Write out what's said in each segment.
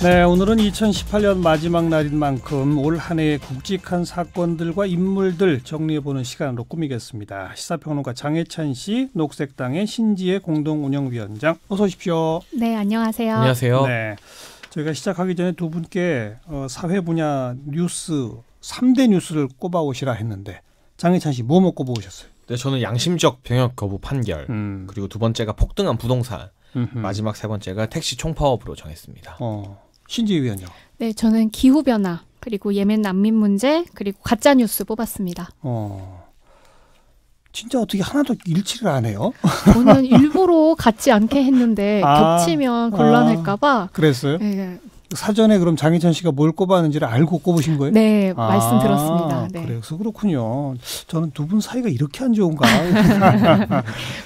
네, 오늘은 2018년 마지막 날인 만큼 올 한 해의 굵직한 사건들과 인물들 정리해보는 시간으로 꾸미겠습니다. 시사평론가 장혜찬 씨, 녹색당의 신지혜 공동운영위원장, 어서 오십시오. 네, 안녕하세요. 안녕하세요. 네, 저희가 시작하기 전에 두 분께 사회 분야 뉴스 3대 뉴스를 꼽아오시라 했는데 장혜찬 씨 뭐 꼽아오셨어요? 네, 저는 양심적 병역 거부 판결, 그리고 두 번째가 폭등한 부동산, 마지막 세 번째가 택시 총파업으로 정했습니다. 신지혜 위원장. 네, 저는 기후변화, 그리고 예멘 난민 문제, 그리고 가짜뉴스 뽑았습니다. 진짜 어떻게 하나도 일치를 안 해요? 저는 일부러 같지 않게 했는데 겹치면 곤란할까 봐. 그랬어요? 네, 사전에 그럼 장혜찬 씨가 뭘 꼽았는지를 알고 꼽으신 거예요? 네, 말씀 들었습니다. 네. 그래서 그렇군요. 저는 두 분 사이가 이렇게 안 좋은가?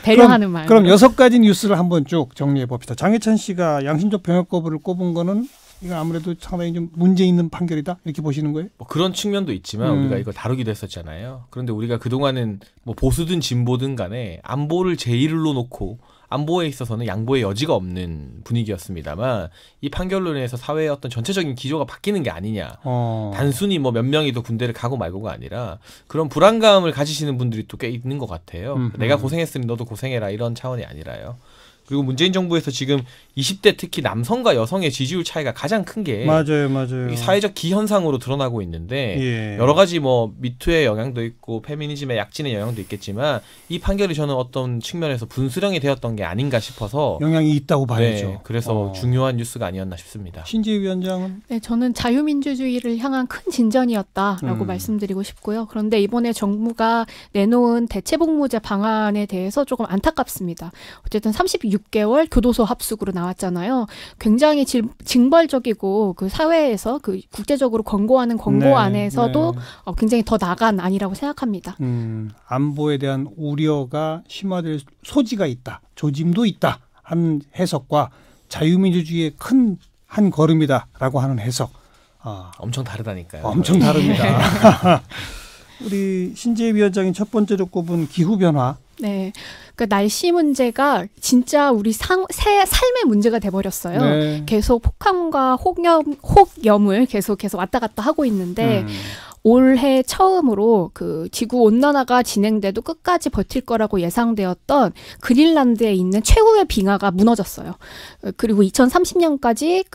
배려하는 말. 그럼 6가지 뉴스를 한번 쭉 정리해 봅시다. 장혜찬 씨가 양심적 병역 거부를 꼽은 거는 이거 아무래도 상당히 좀 문제 있는 판결이다 이렇게 보시는 거예요? 뭐 그런 측면도 있지만 우리가 이걸 다루기도 했었잖아요. 그런데 우리가 그동안은 뭐 보수든 진보든 간에 안보를 제1로 놓고 안보에 있어서는 양보의 여지가 없는 분위기였습니다만 이 판결로 인해서 사회의 어떤 전체적인 기조가 바뀌는 게 아니냐. 단순히 뭐 몇 명이 더 군대를 가고 말고가 아니라 그런 불안감을 가지시는 분들이 또 꽤 있는 것 같아요. 내가 고생했으니 너도 고생해라 이런 차원이 아니라요. 그리고 문재인 정부에서 지금 20대 특히 남성과 여성의 지지율 차이가 가장 큰 게 맞아요. 사회적 기현상으로 드러나고 있는데 예. 여러 가지 뭐 미투의 영향도 있고 페미니즘의 약진의 영향도 있겠지만 이 판결이 저는 어떤 측면에서 분수령이 되었던 게 아닌가 싶어서 영향이 있다고 봐야죠. 네, 그래서 중요한 뉴스가 아니었나 싶습니다. 신지혜 위원장은? 네, 저는 자유민주주의를 향한 큰 진전이었다라고 말씀드리고 싶고요. 그런데 이번에 정부가 내놓은 대체복무제 방안에 대해서 조금 안타깝습니다. 어쨌든 36개월 교도소 합숙으로 나왔잖아요. 굉장히 징벌적이고 그 사회에서 그 국제적으로 권고하는 권고안에서도 굉장히 더 나간 안이라고 생각합니다. 안보에 대한 우려가 심화될 소지가 있다. 조짐도 있다. 한 해석과 자유민주주의의 큰 한 걸음이다라고 하는 해석. 엄청 다르다니까요. 엄청 다릅니다. 우리 신지혜 위원장이 첫 번째로 꼽은 기후변화. 네, 그러니까 날씨 문제가 진짜 우리 삶의 문제가 돼버렸어요. 네. 계속 폭염과 혹염을 계속 왔다 갔다 하고 있는데 올해 처음으로 그 지구 온난화가 진행돼도 끝까지 버틸 거라고 예상되었던 그린란드에 있는 최후의 빙하가 무너졌어요. 그리고 2030년까지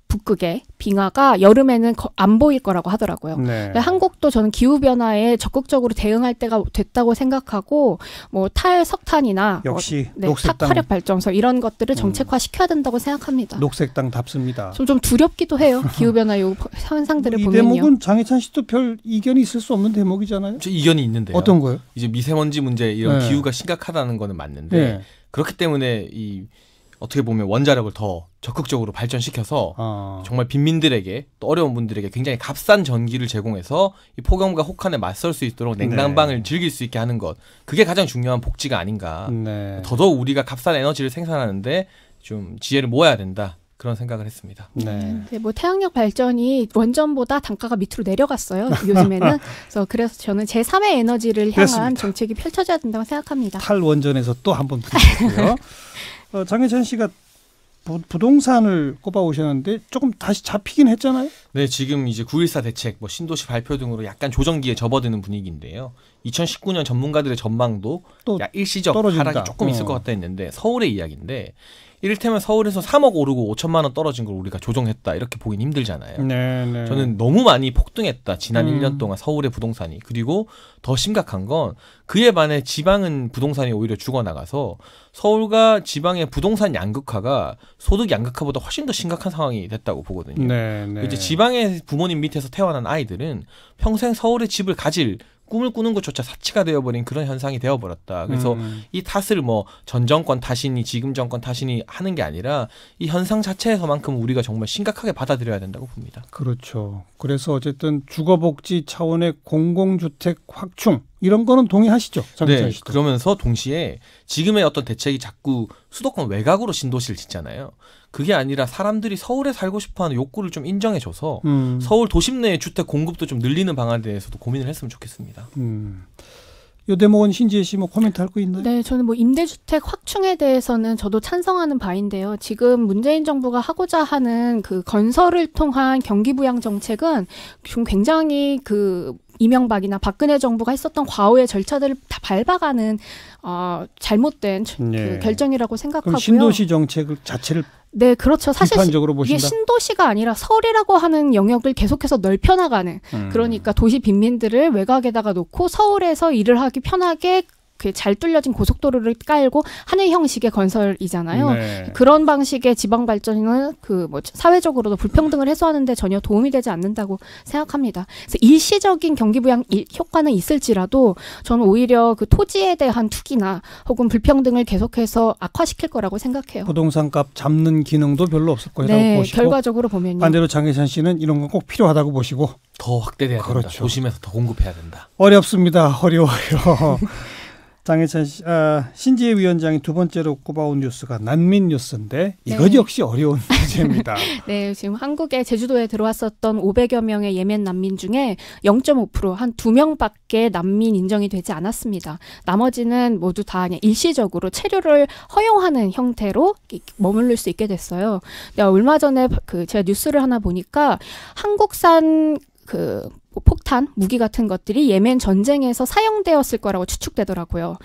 북극의 빙하가 여름에는 안 보일 거라고 하더라고요. 네. 한국도 저는 기후변화에 적극적으로 대응할 때가 됐다고 생각하고 뭐 탈석탄이나 역시 탄화력 발전소 이런 것들을 정책화시켜야 된다고 생각합니다. 녹색당답습니다. 좀 두렵기도 해요. 기후변화 요 현상들을 이 보면요. 대목은 장혜찬 씨도 별 이견이 있을 수 없는 대목이잖아요. 저 이견이 있는데요. 어떤 거요? 이제 미세먼지 문제 이런 기후가 심각하다는 거는 맞는데 그렇기 때문에 이 어떻게 보면 원자력을 더 적극적으로 발전시켜서 정말 빈민들에게 또 어려운 분들에게 굉장히 값싼 전기를 제공해서 이 폭염과 혹한에 맞설 수 있도록 냉난방을 즐길 수 있게 하는 것, 그게 가장 중요한 복지가 아닌가. 더더욱 우리가 값싼 에너지를 생산하는데 좀 지혜를 모아야 된다. 그런 생각을 했습니다. 네, 뭐 태양력 발전이 원전보다 단가가 밑으로 내려갔어요. 요즘에는. 그래서 저는 제3의 에너지를 향한 그렇습니다. 정책이 펼쳐져야 된다고 생각합니다. 탈원전에서 또 한 번 부딪혔고요. 장혜찬 씨가 부동산을 꼽아오셨는데 조금 다시 잡히긴 했잖아요. 네, 지금 이제 9.14 대책, 뭐 신도시 발표 등으로 약간 조정기에 접어드는 분위기인데요. 2019년 전문가들의 전망도 또 일시적 떨어진다. 하락이 조금 있을 것 같다 했는데 서울의 이야기인데 이를테면 서울에서 3억 오르고 5천만 원 떨어진 걸 우리가 조정했다 이렇게 보긴 힘들잖아요. 네. 저는 너무 많이 폭등했다. 지난 1년 동안 서울의 부동산이. 그리고 더 심각한 건 그에 반해 지방은 부동산이 오히려 죽어나가서 서울과 지방의 부동산 양극화가 소득 양극화보다 훨씬 더 심각한 상황이 됐다고 보거든요. 이제 지방의 부모님 밑에서 태어난 아이들은 평생 서울의 집을 가질 꿈을 꾸는 것조차 사치가 되어버린 그런 현상이 되어버렸다. 그래서 이 탓을 뭐 전 정권 탓이니 지금 정권 탓이니 하는 게 아니라 이 현상 자체에서만큼 우리가 정말 심각하게 받아들여야 된다고 봅니다. 그렇죠. 그래서 어쨌든 주거복지 차원의 공공주택 확충 이런 거는 동의하시죠? 네. 그러면서 동시에 지금의 어떤 대책이 자꾸 수도권 외곽으로 신도시를 짓잖아요. 그게 아니라 사람들이 서울에 살고 싶어하는 욕구를 좀 인정해줘서 서울 도심 내의 주택 공급도 좀 늘리는 방안에 대해서도 고민을 했으면 좋겠습니다. 이 대목은 신지혜 씨 뭐 코멘트 할 거 있나요? 네, 저는 뭐 임대주택 확충에 대해서는 저도 찬성하는 바인데요. 지금 문재인 정부가 하고자 하는 그 건설을 통한 경기 부양 정책은 좀 굉장히 그 이명박이나 박근혜 정부가 했었던 과거의 절차들을 다 밟아가는 잘못된 그 결정이라고 생각하고요. 그럼 신도시 정책 자체를 네, 그렇죠. 사실 비판적으로 이게 보신다? 신도시가 아니라 서울이라고 하는 영역을 계속해서 넓혀나가는 그러니까 도시 빈민들을 외곽에다가 놓고 서울에서 일을 하기 편하게 잘 뚫려진 고속도로를 깔고 하는 형식의 건설이잖아요. 네. 그런 방식의 지방 발전은 그 뭐 사회적으로도 불평등을 해소하는 데 전혀 도움이 되지 않는다고 생각합니다. 그래서 일시적인 경기 부양 효과는 있을지라도 저는 오히려 그 토지에 대한 투기나 혹은 불평등을 계속해서 악화시킬 거라고 생각해요. 부동산 값 잡는 기능도 별로 없을 거라고 네, 보시고 결과적으로 보면요. 반대로 장혜찬 씨는 이런 건 꼭 필요하다고 보시고 더 확대돼야 된다. 그렇죠. 도심에서 더 공급해야 된다. 어렵습니다. 어려워요. 장혜찬 씨, 신지혜 위원장이 두 번째로 꼽아온 뉴스가 난민 뉴스인데 이것 네. 역시 어려운 문제입니다. 네, 지금 한국에 제주도에 들어왔었던 500여 명의 예멘 난민 중에 0.5% 한 2명밖에 난민 인정이 되지 않았습니다. 나머지는 모두 다 그냥 일시적으로 체류를 허용하는 형태로 머무를 수 있게 됐어요. 내가 얼마 전에 제가 뉴스를 하나 보니까 한국산 폭탄, 무기 같은 것들이 예멘 전쟁에서 사용되었을 거라고 추측되더라고요.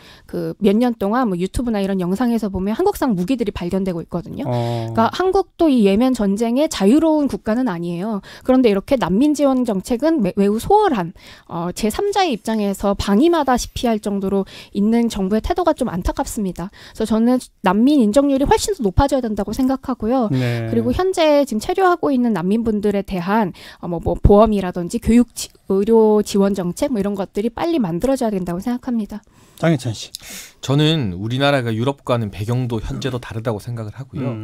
몇 년 동안 뭐 유튜브나 이런 영상에서 보면 한국산 무기들이 발견되고 있거든요. 그러니까 한국도 이 예멘 전쟁에 자유로운 국가는 아니에요. 그런데 이렇게 난민 지원 정책은 매우 소홀한 제3자의 입장에서 방임하다시피 할 정도로 있는 정부의 태도가 좀 안타깝습니다. 그래서 저는 난민 인정률이 훨씬 더 높아져야 된다고 생각하고요. 네. 그리고 현재 지금 체류하고 있는 난민분들에 대한 뭐 보험이라든지 교육 의료 지원 정책 뭐 이런 것들이 빨리 만들어져야 된다고 생각합니다. 장혜찬 씨. 저는 우리나라가 유럽과는 배경도 현재도 다르다고 생각을 하고요.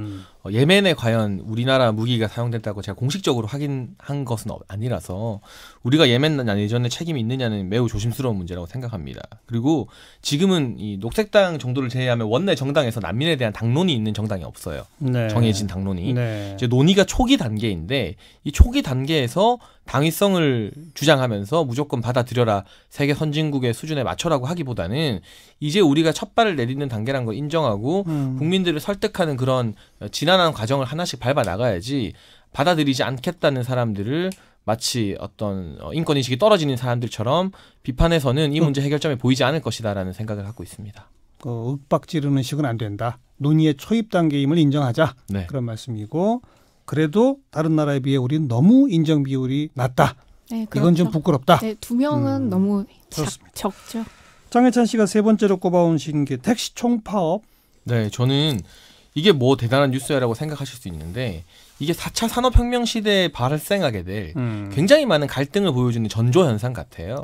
예멘에 과연 우리나라 무기가 사용됐다고 제가 공식적으로 확인한 것은 아니라서 우리가 예멘 내전에 책임이 있느냐는 매우 조심스러운 문제라고 생각합니다. 그리고 지금은 이 녹색당 정도를 제외하면 원내 정당에서 난민에 대한 당론이 있는 정당이 없어요. 네. 정해진 당론이. 네. 이제 논의가 초기 단계인데 이 초기 단계에서 당위성을 주장하면서 무조건 받아들여라, 세계 선진국의 수준에 맞춰라고 하기보다는 이제 우리가 첫 발을 내딛는 단계라는 걸 인정하고 국민들을 설득하는 그런 지난한 과정을 하나씩 밟아 나가야지, 받아들이지 않겠다는 사람들을 마치 어떤 인권인식이 떨어지는 사람들처럼 비판해서는 이 문제 해결점이 보이지 않을 것이다라는 생각을 갖고 있습니다. 윽박 지르는 식은 안 된다. 논의의 초입 단계임을 인정하자. 네. 그런 말씀이고, 그래도 다른 나라에 비해 우리는 너무 인정 비율이 낮다. 네, 그렇죠. 이건 좀 부끄럽다. 네, 2명은 너무 적죠. 장혜찬 씨가 세 번째로 꼽아오신 게 택시 총파업. 네, 저는 이게 뭐 대단한 뉴스야라고 생각하실 수 있는데 이게 4차 산업혁명 시대에 발생하게 될 굉장히 많은 갈등을 보여주는 전조현상 같아요.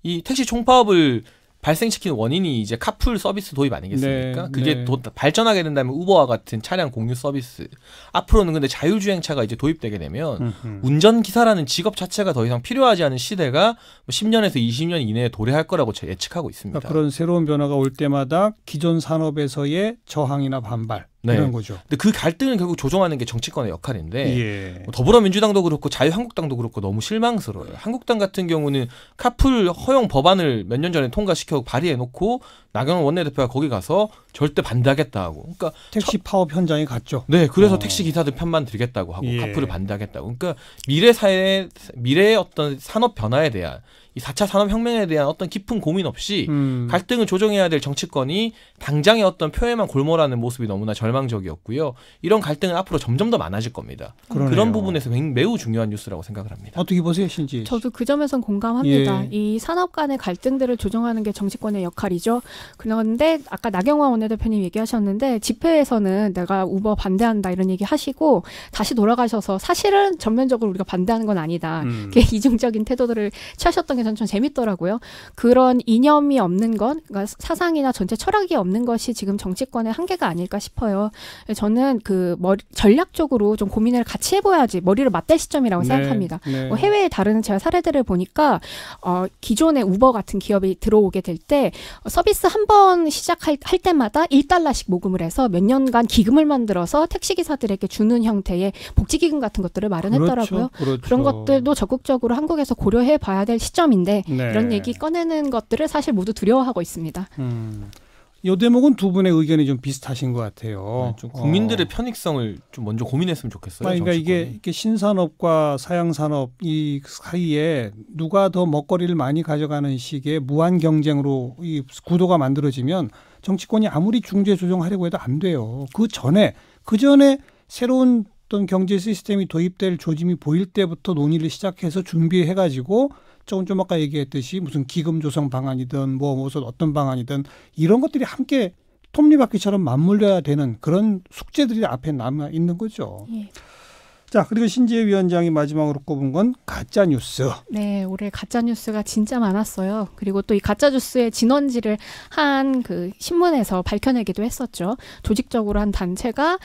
이 택시 총파업을 발생시키는 원인이 이제 카풀 서비스 도입 아니겠습니까? 네, 그게 네. 발전하게 된다면 우버와 같은 차량 공유 서비스. 앞으로는 근데 자율주행차가 이제 도입되게 되면 운전기사라는 직업 자체가 더 이상 필요하지 않은 시대가 10년에서 20년 이내에 도래할 거라고 예측하고 있습니다. 그러니까 그런 새로운 변화가 올 때마다 기존 산업에서의 저항이나 반발 네. 이런 거죠. 근데 그 갈등을 결국 조정하는 게 정치권의 역할인데 예. 더불어민주당도 그렇고 자유한국당도 그렇고 너무 실망스러워요. 한국당 같은 경우는 카풀 허용 법안을 몇 년 전에 통과시켜 발의해놓고 나경원 원내대표가 거기 가서 절대 반대하겠다 하고, 그러니까 택시 파업 현장에 갔죠. 네, 그래서 택시 기사들 편만 들겠다고 하고 예. 카풀을 반대하겠다고. 그러니까 미래의 어떤 산업 변화에 대한 이 4차 산업혁명에 대한 어떤 깊은 고민 없이 갈등을 조정해야 될 정치권이 당장의 어떤 표에만 골몰하는 모습이 너무나 절망적이었고요. 이런 갈등은 앞으로 점점 더 많아질 겁니다. 그러네요. 그런 부분에서 매우 중요한 뉴스라고 생각을 합니다. 어떻게 보세요, 신지? 저도 그 점에선 공감합니다. 예. 이 산업 간의 갈등들을 조정하는 게 정치권의 역할이죠. 그런데 아까 나경원 원내대표님 얘기하셨는데 집회에서는 내가 우버 반대한다 이런 얘기 하시고 다시 돌아가셔서 사실은 전면적으로 우리가 반대하는 건 아니다. 이렇게 이중적인 태도들을 취하셨던 게 전 좀 재밌더라고요. 그런 이념이 없는 건, 그러니까 사상이나 전체 철학이 없는 것이 지금 정치권의 한계가 아닐까 싶어요. 저는 전략적으로 좀 고민을 같이 해봐야지 머리를 맞댈 시점이라고 생각합니다. 네. 뭐 해외에 다른 제가 사례들을 보니까 기존의 우버 같은 기업이 들어오게 될 때 서비스 한 번 시작할 때마다 달마다 1달러씩 모금을 해서 몇 년간 기금을 만들어서 택시기사들에게 주는 형태의 복지기금 같은 것들을 마련했더라고요. 그렇죠. 그런 것들도 적극적으로 한국에서 고려해 봐야 될 시점인데 네. 이런 얘기 꺼내는 것들을 사실 모두 두려워하고 있습니다. 이 대목은 두 분의 의견이 좀 비슷하신 것 같아요. 네, 좀 국민들의 편익성을 좀 먼저 고민했으면 좋겠어요. 그러니까 정치권이. 이게 신산업과 사양산업 이 사이에 누가 더 먹거리를 많이 가져가는 식의 무한 경쟁으로 이 구도가 만들어지면 정치권이 아무리 중재 조정하려고 해도 안 돼요. 그 전에 새로운 어떤 경제 시스템이 도입될 조짐이 보일 때부터 논의를 시작해서 준비해가지고 조금 아까 얘기했듯이 무슨 기금 조성 방안이든 무슨 어떤 방안이든 이런 것들이 함께 톱니바퀴처럼 맞물려야 되는 그런 숙제들이 앞에 남아 있는 거죠. 예. 자, 그리고 신지혜 위원장이 마지막으로 꼽은 건 가짜 뉴스. 네, 올해 가짜 뉴스가 진짜 많았어요. 그리고 또 이 가짜 뉴스의 진원지를 한 그 신문에서 밝혀내기도 했었죠. 조직적으로 한 단체가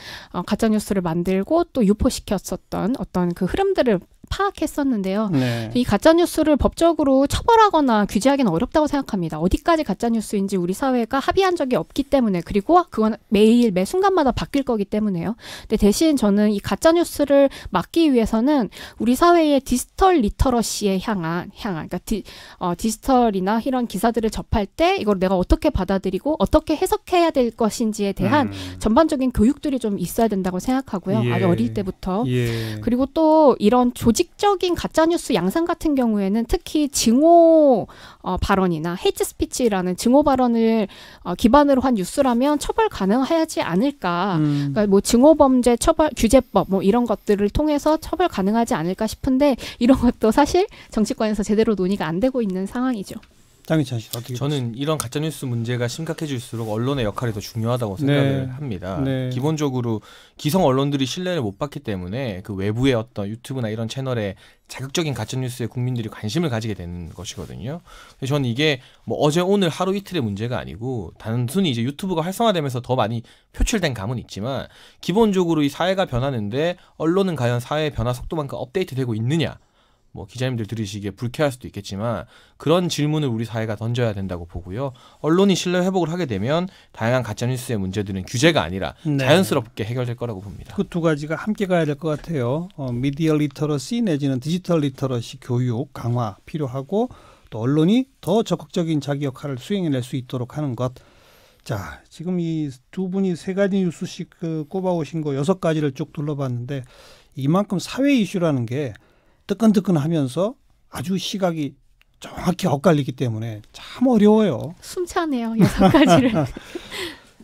가짜 뉴스를 만들고 또 유포시켰었던 어떤 그 흐름들을 파악했었는데요. 네. 이 가짜뉴스를 법적으로 처벌하거나 규제하기는 어렵다고 생각합니다. 어디까지 가짜뉴스인지 우리 사회가 합의한 적이 없기 때문에 그리고 그건 매일 매 순간마다 바뀔 거기 때문에요. 근데 대신 저는 이 가짜뉴스를 막기 위해서는 우리 사회의 디지털 리터러시에 향한 그러니까 디지털이나 이런 기사들을 접할 때 이걸 내가 어떻게 받아들이고 어떻게 해석해야 될 것인지에 대한 전반적인 교육들이 좀 있어야 된다고 생각하고요. 예. 아주 어릴 때부터. 예. 그리고 또 이런 조직적인 가짜뉴스 양상 같은 경우에는 특히 증오 발언이나 헤이트 스피치라는 증오 발언을 기반으로 한 뉴스라면 처벌 가능하지 않을까. 그러니까 뭐 증오범죄 처벌 규제법 뭐 이런 것들을 통해서 처벌 가능하지 않을까 싶은데 이런 것도 사실 정치권에서 제대로 논의가 안 되고 있는 상황이죠. 장희찬 씨 어떻게 저는 보십니까? 이런 가짜뉴스 문제가 심각해질수록 언론의 역할이 더 중요하다고 생각을 네. 합니다. 네. 기본적으로 기성 언론들이 신뢰를 못 받기 때문에 그 외부의 어떤 유튜브나 이런 채널에 자극적인 가짜뉴스에 국민들이 관심을 가지게 되는 것이거든요. 그래서 저는 이게 뭐 어제 오늘 하루 이틀의 문제가 아니고 단순히 이제 유튜브가 활성화되면서 더 많이 표출된 감은 있지만 기본적으로 이 사회가 변하는데 언론은 과연 사회의 변화 속도만큼 업데이트되고 있느냐? 뭐 기자님들 들으시기에 불쾌할 수도 있겠지만 그런 질문을 우리 사회가 던져야 된다고 보고요. 언론이 신뢰 회복을 하게 되면 다양한 가짜뉴스의 문제들은 규제가 아니라 네. 자연스럽게 해결될 거라고 봅니다. 그 두 가지가 함께 가야 될 것 같아요. 미디어 리터러시 내지는 디지털 리터러시 교육 강화 필요하고 또 언론이 더 적극적인 자기 역할을 수행해낼 수 있도록 하는 것. 자, 지금 이 두 분이 세 가지 뉴스씩 꼽아오신 거 6가지를 쭉 둘러봤는데 이만큼 사회 이슈라는 게 뜨끈뜨끈하면서 아주 시각이 정확히 엇갈리기 때문에 참 어려워요. 숨차네요. 6가지를.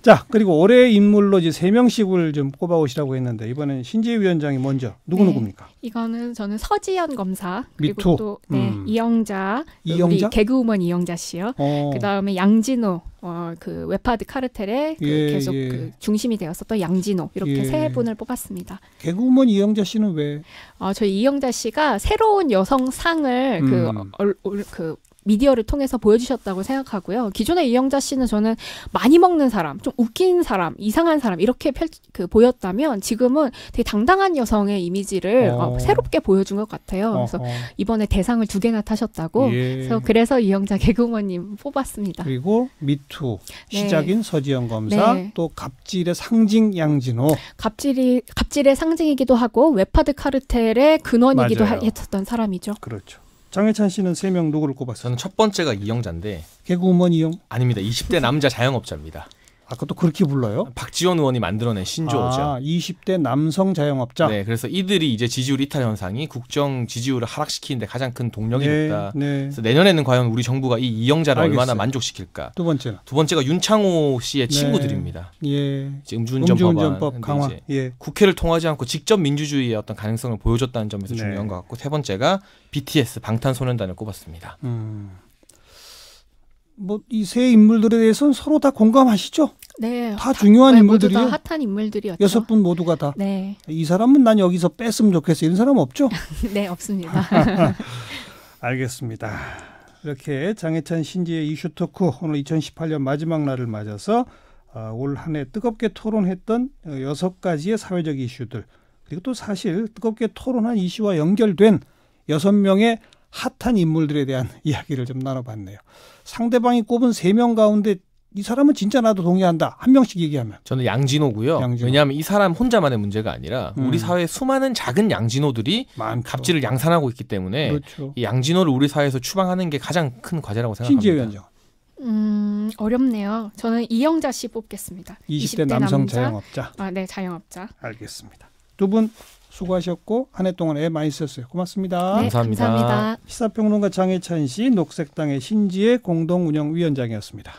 자, 그리고 올해의 인물로 이제 3명씩을 좀 꼽아오시라고 했는데 이번엔 신지혜 위원장이 먼저 누구입니까? 이거는 저는 서지연 검사 그리고 미투. 또 이영자, 이영자? 우리 개그우먼 이영자 씨요. 그다음에 양진호 그 웨파드 카르텔에 계속 그 중심이 되었었던 양진호 이렇게 세 분을 뽑았습니다. 개그우먼 이영자 씨는 왜? 저희 이영자 씨가 새로운 여성상을 그 미디어를 통해서 보여주셨다고 생각하고요. 기존의 이영자 씨는 저는 많이 먹는 사람, 좀 웃긴 사람, 이상한 사람 이렇게 보였다면 지금은 되게 당당한 여성의 이미지를 새롭게 보여준 것 같아요. 그래서 이번에 대상을 2개나 타셨다고. 그래서 이영자 개그우먼님 뽑았습니다. 그리고 미투 시작인 서지연 검사, 또 갑질의 상징 양진호. 갑질의 상징이기도 하고 웨파드 카르텔의 근원이기도 했었던 사람이죠. 그렇죠. 장혜찬 씨는 3명 누구를 꼽았어요? 저는 첫 번째가 이영자인데 개그우먼 이영? 아닙니다. 20대 남자 자영업자입니다. 그것도 그렇게 불러요? 박지원 의원이 만들어낸 신조어죠. 20대 남성 자영업자. 네, 그래서 이들이 이제 지지율 이탈 현상이 국정 지지율을 하락시키는데 가장 큰 동력이 됐다. 그래서 내년에는 과연 우리 정부가 이 이영자를 얼마나 만족시킬까? 두 번째가 윤창호 씨의 친구들입니다. 음주운전법 강화. 국회를 통하지 않고 직접 민주주의의 어떤 가능성을 보여줬다는 점에서 중요한 것 같고, 세 번째가 BTS 방탄소년단을 꼽았습니다. 뭐 이 세 인물들에 대해서는 서로 다 공감하시죠? 네, 다 중요한 인물들이요. 모두 다 핫한 인물들이었죠. 6분 모두가 다. 네. 이 사람은 난 여기서 뺐으면 좋겠어. 이런 사람 없죠? 네, 없습니다. 알겠습니다. 이렇게 장혜찬 신지의 이슈 토크 오늘 2018년 마지막 날을 맞아서 올 한 해 뜨겁게 토론했던 6가지의 사회적 이슈들, 그리고 또 사실 뜨겁게 토론한 이슈와 연결된 6명의 핫한 인물들에 대한 이야기를 좀 나눠봤네요. 상대방이 꼽은 3명 가운데 이 사람은 진짜 나도 동의한다. 한 명씩 얘기하면. 저는 양진호고요. 양진호. 왜냐하면 이 사람 혼자만의 문제가 아니라 우리 사회에 수많은 작은 양진호들이 많죠. 갑질을 양산하고 있기 때문에 그렇죠. 이 양진호를 우리 사회에서 추방하는 게 가장 큰 과제라고 신지혜 생각합니다. 위원장. 어렵네요. 저는 이영자 씨 뽑겠습니다. 20대 남성 남자. 자영업자. 네, 자영업자. 알겠습니다. 두 분 수고하셨고 한 해 동안 애 많이 썼어요. 고맙습니다. 네, 감사합니다. 시사평론가 장혜찬 씨, 녹색당의 신지혜 공동운영위원장이었습니다.